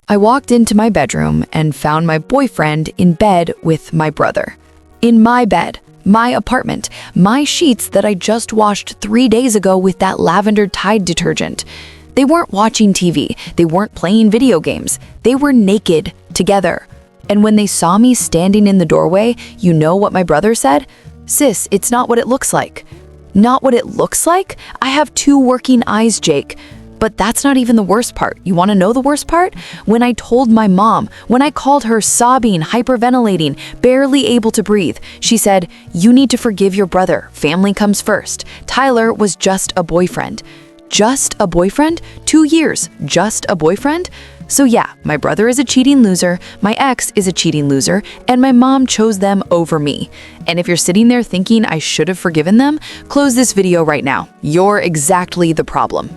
I walked into my bedroom and found my boyfriend in bed with my brother. In my bed, my apartment, my sheets that I just washed 3 days ago with that lavender Tide detergent. They weren't watching TV, they weren't playing video games, they were naked, together. And when they saw me standing in the doorway, you know what my brother said? "Sis, it's not what it looks like." Not what it looks like? I have 2 working eyes, Jake. But that's not even the worst part. You want to know the worst part? When I told my mom, when I called her sobbing, hyperventilating, barely able to breathe, she said, "You need to forgive your brother. Family comes first. Tyler was just a boyfriend." Just a boyfriend? 2 years. Just a boyfriend? So yeah, my brother is a cheating loser, my ex is a cheating loser, and my mom chose them over me. And if you're sitting there thinking I should have forgiven them, close this video right now. You're exactly the problem.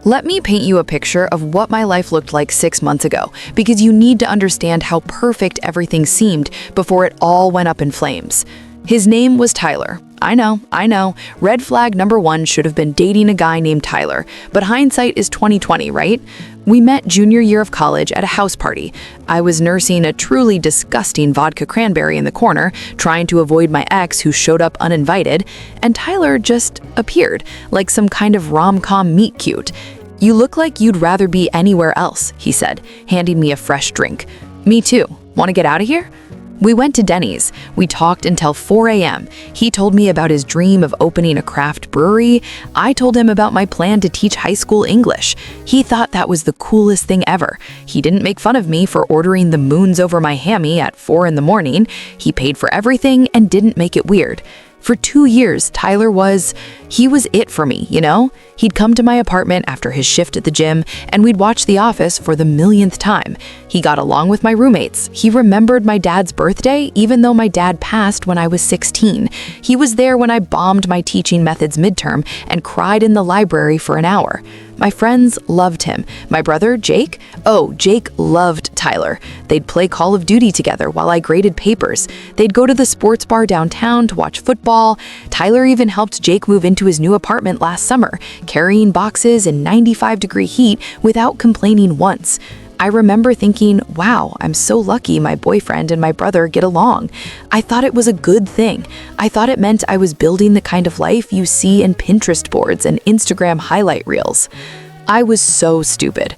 Let me paint you a picture of what my life looked like 6 months ago, because you need to understand how perfect everything seemed before it all went up in flames. His name was Tyler. I know. Red flag number 1 should have been dating a guy named Tyler, but hindsight is 20/20, right? We met junior year of college at a house party. I was nursing a truly disgusting vodka cranberry in the corner, trying to avoid my ex who showed up uninvited, and Tyler just appeared, like some kind of rom-com meet cute. "You look like you'd rather be anywhere else," he said, handing me a fresh drink. "Me too. Want to get out of here?" We went to Denny's. We talked until 4 a.m. He told me about his dream of opening a craft brewery. I told him about my plan to teach high school English. He thought that was the coolest thing ever. He didn't make fun of me for ordering the moons over my hammy at 4 in the morning. He paid for everything and didn't make it weird. For 2 years, Tyler was it for me, you know? He'd come to my apartment after his shift at the gym, and we'd watch The Office for the millionth time. He got along with my roommates. He remembered my dad's birthday, even though my dad passed when I was 16. He was there when I bombed my teaching methods midterm and cried in the library for an hour. My friends loved him. My brother, Jake? Oh, Jake loved Tyler. They'd play Call of Duty together while I graded papers. They'd go to the sports bar downtown to watch football. Tyler even helped Jake move into his new apartment last summer, carrying boxes in 95-degree heat without complaining once. I remember thinking, wow, I'm so lucky my boyfriend and my brother get along. I thought it was a good thing. I thought it meant I was building the kind of life you see in Pinterest boards and Instagram highlight reels. I was so stupid.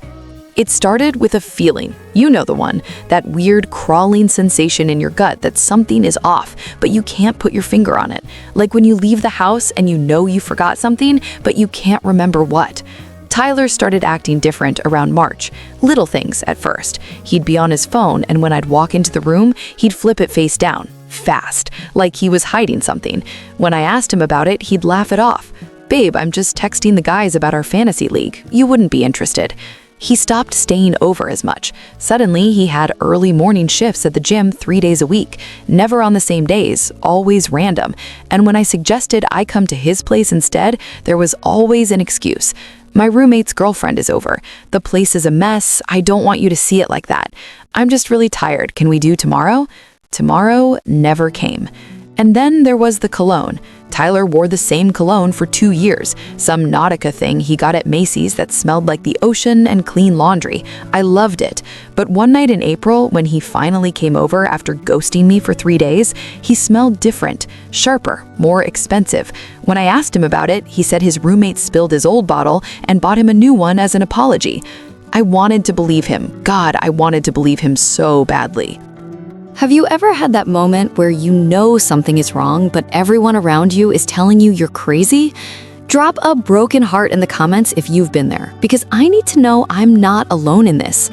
It started with a feeling, you know the one, that weird crawling sensation in your gut that something is off, but you can't put your finger on it. Like when you leave the house and you know you forgot something, but you can't remember what. Tyler started acting different around March. Little things at first. He'd be on his phone, and when I'd walk into the room, he'd flip it face down, fast, like he was hiding something. When I asked him about it, he'd laugh it off. "Babe, I'm just texting the guys about our fantasy league. You wouldn't be interested." He stopped staying over as much. Suddenly, he had early morning shifts at the gym 3 days a week, never on the same days, always random. And when I suggested I come to his place instead, there was always an excuse. "My roommate's girlfriend is over. The place is a mess. I don't want you to see it like that. I'm just really tired. Can we do tomorrow?" Tomorrow never came. And then there was the cologne. Tyler wore the same cologne for 2 years, some Nautica thing he got at Macy's that smelled like the ocean and clean laundry. I loved it. But one night in April, when he finally came over after ghosting me for 3 days, he smelled different, sharper, more expensive. When I asked him about it, he said his roommate spilled his old bottle and bought him a new one as an apology. I wanted to believe him. God, I wanted to believe him so badly. Have you ever had that moment where you know something is wrong, but everyone around you is telling you you're crazy? Drop a broken heart in the comments if you've been there, because I need to know I'm not alone in this.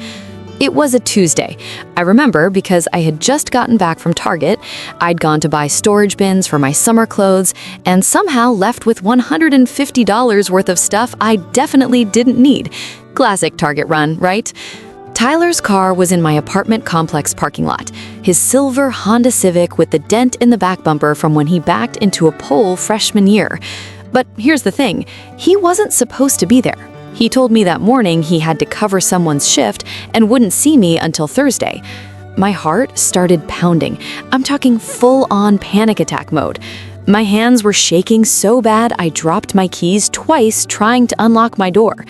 It was a Tuesday. I remember because I had just gotten back from Target. I'd gone to buy storage bins for my summer clothes and somehow left with $150 worth of stuff I definitely didn't need. Classic Target run, right? Tyler's car was in my apartment complex parking lot, his silver Honda Civic with the dent in the back bumper from when he backed into a pole freshman year. But here's the thing, he wasn't supposed to be there. He told me that morning he had to cover someone's shift and wouldn't see me until Thursday. My heart started pounding. I'm talking full-on panic attack mode. My hands were shaking so bad I dropped my keys twice trying to unlock my door.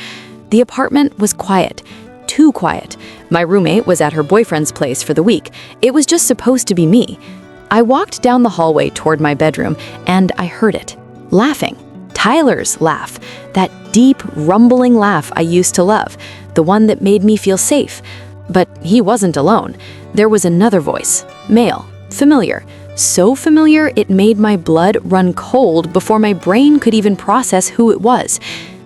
The apartment was quiet. Too quiet. My roommate was at her boyfriend's place for the week. It was just supposed to be me. I walked down the hallway toward my bedroom, and I heard it. Laughing. Tyler's laugh. That deep, rumbling laugh I used to love. The one that made me feel safe. But he wasn't alone. There was another voice. Male. Familiar. So familiar it made my blood run cold before my brain could even process who it was.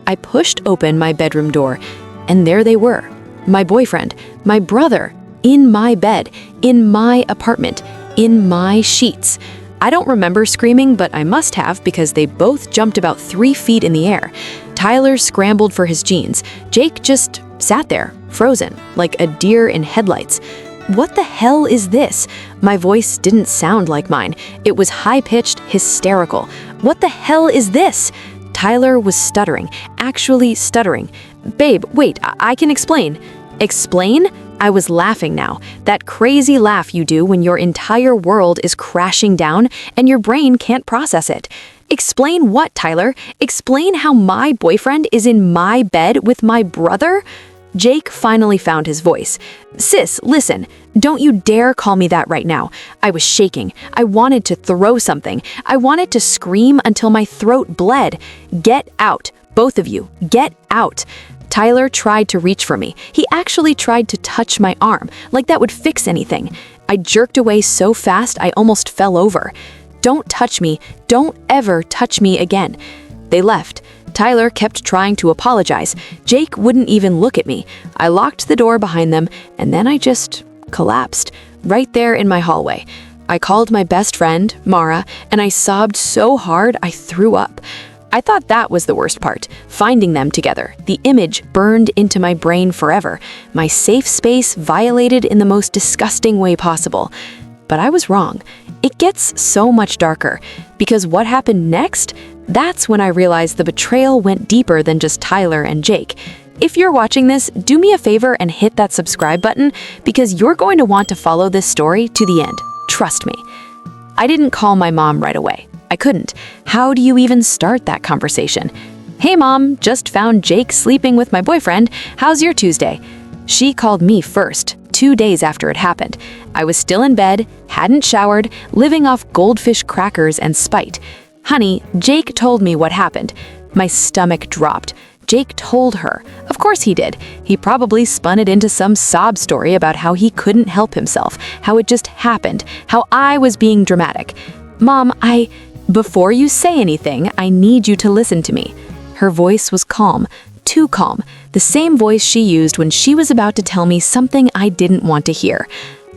I pushed open my bedroom door, and there they were. My boyfriend, my brother, in my bed, in my apartment, in my sheets. I don't remember screaming, but I must have because they both jumped about 3 feet in the air. Tyler scrambled for his jeans. Jake just sat there, frozen, like a deer in headlights. What the hell is this? My voice didn't sound like mine. It was high-pitched, hysterical. What the hell is this? Tyler was stuttering, actually stuttering. Babe, wait, I can explain. Explain? I was laughing now. That crazy laugh you do when your entire world is crashing down and your brain can't process it. Explain what, Tyler? Explain how my boyfriend is in my bed with my brother? Jake finally found his voice. Sis, listen, don't you dare call me that right now. I was shaking. I wanted to throw something. I wanted to scream until my throat bled. Get out, both of you, get out. Tyler tried to reach for me. He actually tried to touch my arm, like that would fix anything. I jerked away so fast I almost fell over. Don't touch me. Don't ever touch me again. They left. Tyler kept trying to apologize. Jake wouldn't even look at me. I locked the door behind them, and then I just collapsed, right there in my hallway. I called my best friend, Mara, and I sobbed so hard I threw up. I thought that was the worst part, finding them together. The image burned into my brain forever, my safe space violated in the most disgusting way possible. But I was wrong. It gets so much darker, because what happened next? That's when I realized the betrayal went deeper than just Tyler and Jake. If you're watching this, do me a favor and hit that subscribe button, because you're going to want to follow this story to the end. Trust me. I didn't call my mom right away. I couldn't. How do you even start that conversation? Hey mom, just found Jake sleeping with my boyfriend. How's your Tuesday? She called me first, 2 days after it happened. I was still in bed, hadn't showered, living off goldfish crackers and spite. Honey, Jake told me what happened. My stomach dropped. Jake told her. Of course he did. He probably spun it into some sob story about how he couldn't help himself, how it just happened, how I was being dramatic. Mom, before you say anything, I need you to listen to me. Her voice was calm, too calm, the same voice she used when she was about to tell me something I didn't want to hear.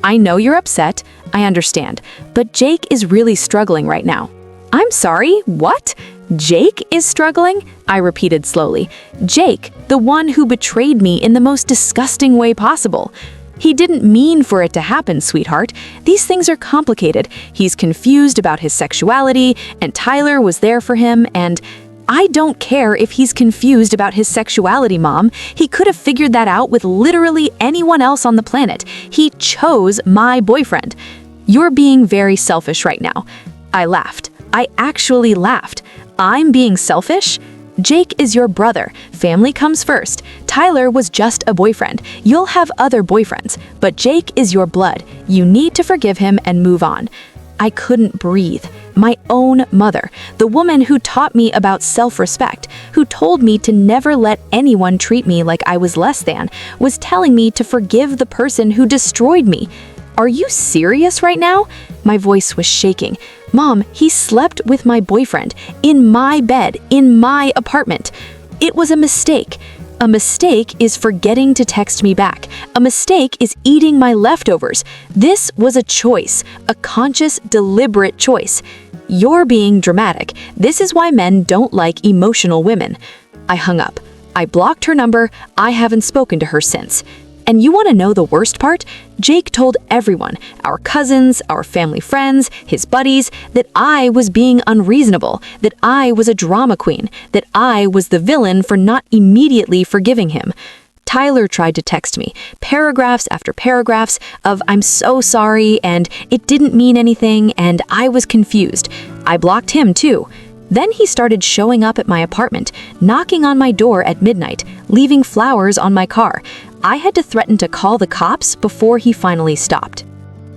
I know you're upset, I understand, but Jake is really struggling right now. I'm sorry, what? Jake is struggling? I repeated slowly. Jake, the one who betrayed me in the most disgusting way possible. He didn't mean for it to happen, sweetheart. These things are complicated. He's confused about his sexuality, and Tyler was there for him, and I don't care if he's confused about his sexuality, Mom. He could have figured that out with literally anyone else on the planet. He chose my boyfriend. You're being very selfish right now. I laughed. I actually laughed. I'm being selfish? Jake is your brother. Family comes first. Tyler was just a boyfriend. You'll have other boyfriends, but Jake is your blood. You need to forgive him and move on. I couldn't breathe. My own mother, the woman who taught me about self-respect, who told me to never let anyone treat me like I was less than, was telling me to forgive the person who destroyed me. Are you serious right now? My voice was shaking. Mom, he slept with my boyfriend, in my bed, in my apartment. It was a mistake. A mistake is forgetting to text me back. A mistake is eating my leftovers. This was a choice, a conscious, deliberate choice. You're being dramatic. This is why men don't like emotional women. I hung up. I blocked her number. I haven't spoken to her since. And you want to know the worst part? Jake told everyone, our cousins, our family friends, his buddies, that I was being unreasonable, that I was a drama queen, that I was the villain for not immediately forgiving him. Tyler tried to text me, paragraphs after paragraphs of I'm so sorry and it didn't mean anything and I was confused. I blocked him too. Then he started showing up at my apartment, knocking on my door at midnight, leaving flowers on my car. I had to threaten to call the cops before he finally stopped.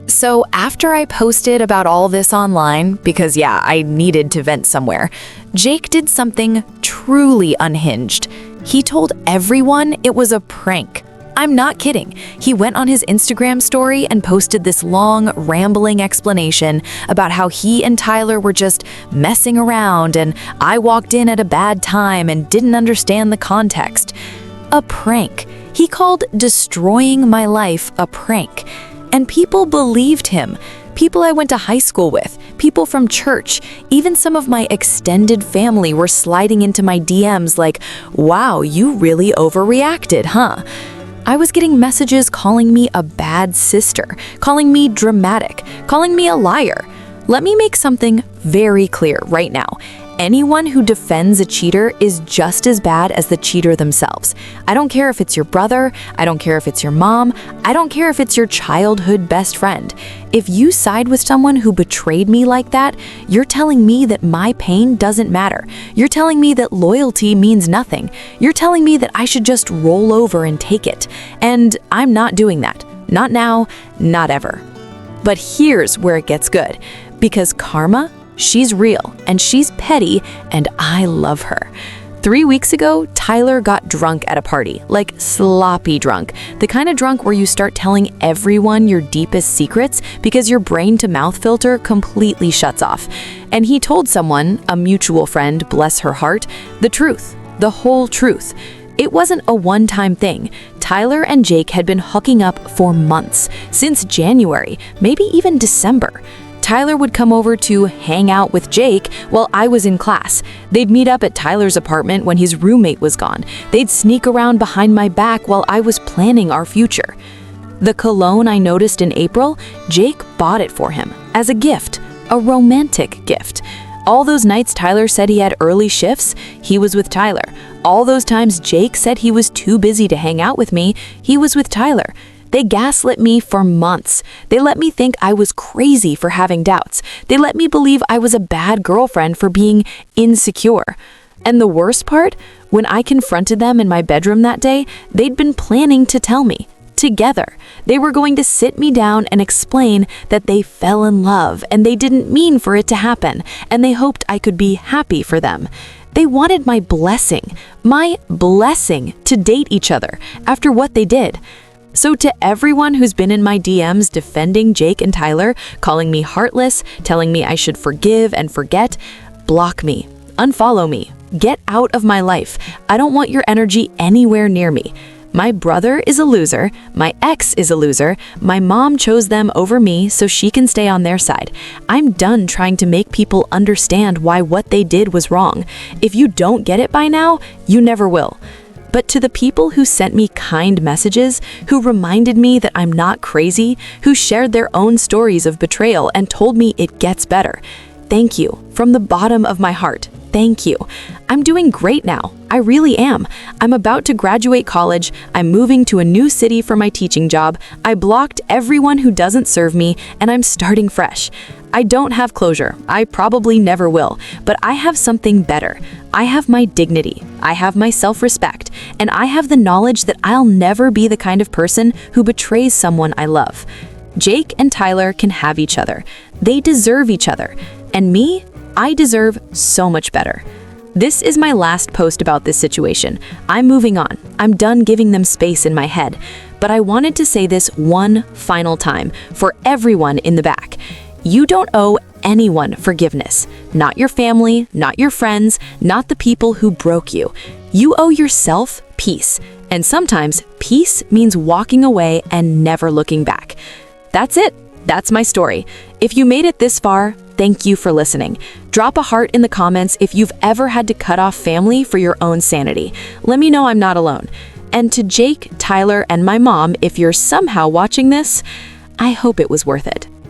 So after I posted about all this online, because yeah, I needed to vent somewhere, Jake did something truly unhinged. He told everyone it was a prank. I'm not kidding. He went on his Instagram story and posted this long, rambling explanation about how he and Tyler were just messing around and I walked in at a bad time and didn't understand the context. A prank. He called destroying my life a prank. And people believed him. People I went to high school with, people from church, even some of my extended family were sliding into my DMs like, wow, you really overreacted, huh? I was getting messages calling me a bad sister, calling me dramatic, calling me a liar. Let me make something very clear right now. Anyone who defends a cheater is just as bad as the cheater themselves. I don't care if it's your brother, I don't care if it's your mom, I don't care if it's your childhood best friend. If you side with someone who betrayed me like that, you're telling me that my pain doesn't matter. You're telling me that loyalty means nothing. You're telling me that I should just roll over and take it. And I'm not doing that. Not now, not ever. But here's where it gets good. Because karma, she's real, and she's petty, and I love her. 3 weeks ago, Tyler got drunk at a party, like sloppy drunk. The kind of drunk where you start telling everyone your deepest secrets because your brain-to-mouth filter completely shuts off. And he told someone, a mutual friend, bless her heart, the truth, the whole truth. It wasn't a one-time thing. Tyler and Jake had been hooking up for months, since January, maybe even December. Tyler would come over to hang out with Jake while I was in class. They'd meet up at Tyler's apartment when his roommate was gone. They'd sneak around behind my back while I was planning our future. The cologne I noticed in April, Jake bought it for him as a gift, a romantic gift. All those nights Tyler said he had early shifts, he was with Tyler. All those times Jake said he was too busy to hang out with me, he was with Tyler. They gaslit me for months. They let me think I was crazy for having doubts. They let me believe I was a bad girlfriend for being insecure. And the worst part, when I confronted them in my bedroom that day, they'd been planning to tell me. Together. They were going to sit me down and explain that they fell in love and they didn't mean for it to happen, and they hoped I could be happy for them. They wanted my blessing to date each other after what they did. So to everyone who's been in my DMs defending Jake and Tyler, calling me heartless, telling me I should forgive and forget, block me, unfollow me, get out of my life. I don't want your energy anywhere near me. My brother is a loser, my ex is a loser, my mom chose them over me so she can stay on their side. I'm done trying to make people understand why what they did was wrong. If you don't get it by now, you never will. But to the people who sent me kind messages, who reminded me that I'm not crazy, who shared their own stories of betrayal and told me it gets better, thank you from the bottom of my heart. Thank you. I'm doing great now. I really am. I'm about to graduate college. I'm moving to a new city for my teaching job. I blocked everyone who doesn't serve me, and I'm starting fresh. I don't have closure. I probably never will, but I have something better. I have my dignity. I have my self-respect, and I have the knowledge that I'll never be the kind of person who betrays someone I love. Jake and Tyler can have each other. They deserve each other. And me? I deserve so much better. This is my last post about this situation. I'm moving on. I'm done giving them space in my head. But I wanted to say this one final time for everyone in the back. You don't owe anyone forgiveness. Not your family, not your friends, not the people who broke you. You owe yourself peace. And sometimes peace means walking away and never looking back. That's it. That's my story. If you made it this far, thank you for listening. Drop a heart in the comments if you've ever had to cut off family for your own sanity. Let me know I'm not alone. And to Jake, Tyler, and my mom, if you're somehow watching this, I hope it was worth it.